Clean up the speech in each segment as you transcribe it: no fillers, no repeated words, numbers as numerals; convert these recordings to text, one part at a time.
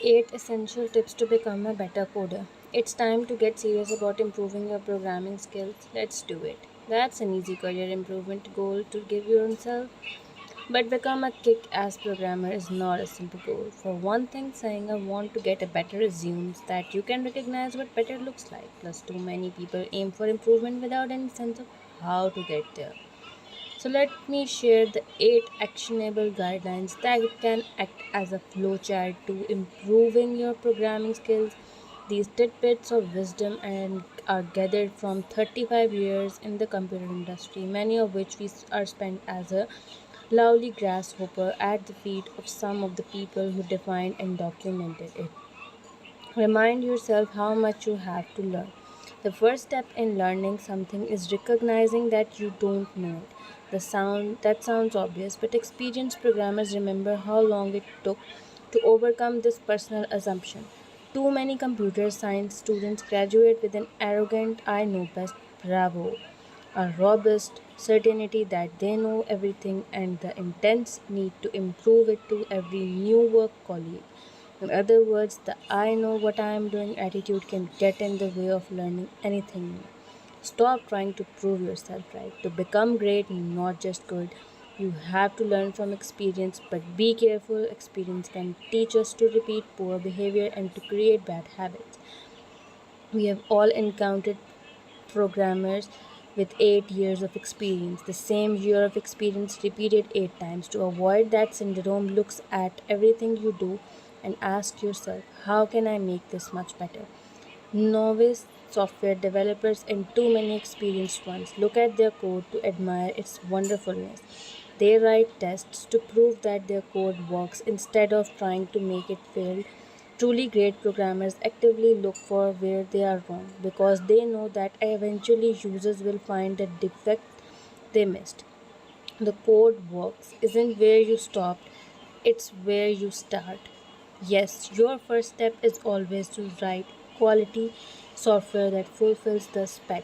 8 essential tips to become a better coder. It's time to get serious about improving your programming skills. Let's do it. That's an easy career improvement goal to give yourself. But become a kick ass programmer is not a simple goal. For one thing, saying I want to get a better assumes that you can recognize what better looks like. Plus, too many people aim for improvement without any sense of how to get there. So let me share the 8 actionable guidelines that can act as a flowchart to improving your programming skills. These tidbits of wisdom and are gathered from 35 years in the computer industry, many of which we are spent as a lovely grasshopper at the feet of some of the people who defined and documented it. Remind yourself how much you have to learn. The first step in learning something is recognizing that you don't know it. That sounds obvious, but experienced programmers remember how long it took to overcome this personal assumption. Too many computer science students graduate with an arrogant I know best bravo, a robust certainty that they know everything and the intense need to improve it to every new work colleague. In other words, the I know what I am doing attitude can get in the way of learning anything new. Stop trying to prove yourself right. To become great, not just good, you have to learn from experience, but be careful. Experience can teach us to repeat poor behavior and to create bad habits. We have all encountered programmers with 8 years of experience. The same year of experience repeated 8 times. To avoid that syndrome, look at everything you do and ask yourself, how can I make this much better? Novice software developers and too many experienced ones look at their code to admire its wonderfulness. They write tests to prove that their code works instead of trying to make it fail. Truly great programmers actively look for where they are wrong because they know that eventually users will find the defect they missed. The code works isn't where you stopped, it's where you start. Yes, your first step is always to write quality software that fulfills the spec.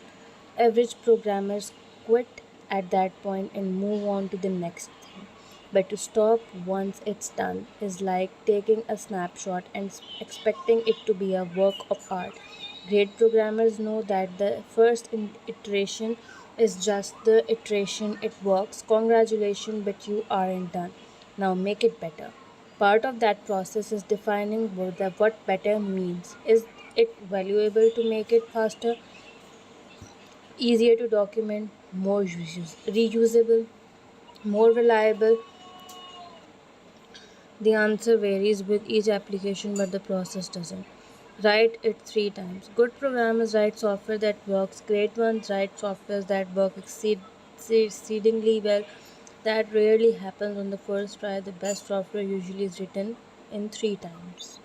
Average programmers quit at that point and move on to the next thing. But to stop once it's done is like taking a snapshot and expecting it to be a work of art. Great programmers know that the first iteration is just the iteration it works. Congratulations, but you aren't done. Now make it better. Part of that process is defining what better means. Is it valuable to make it faster, easier to document, more reusable, more reliable? The answer varies with each application, but the process doesn't. Write it 3 times. Good programmers write software that works. Great ones write software that work exceedingly well. That rarely happens on the first try. The best software usually is written in 3 times.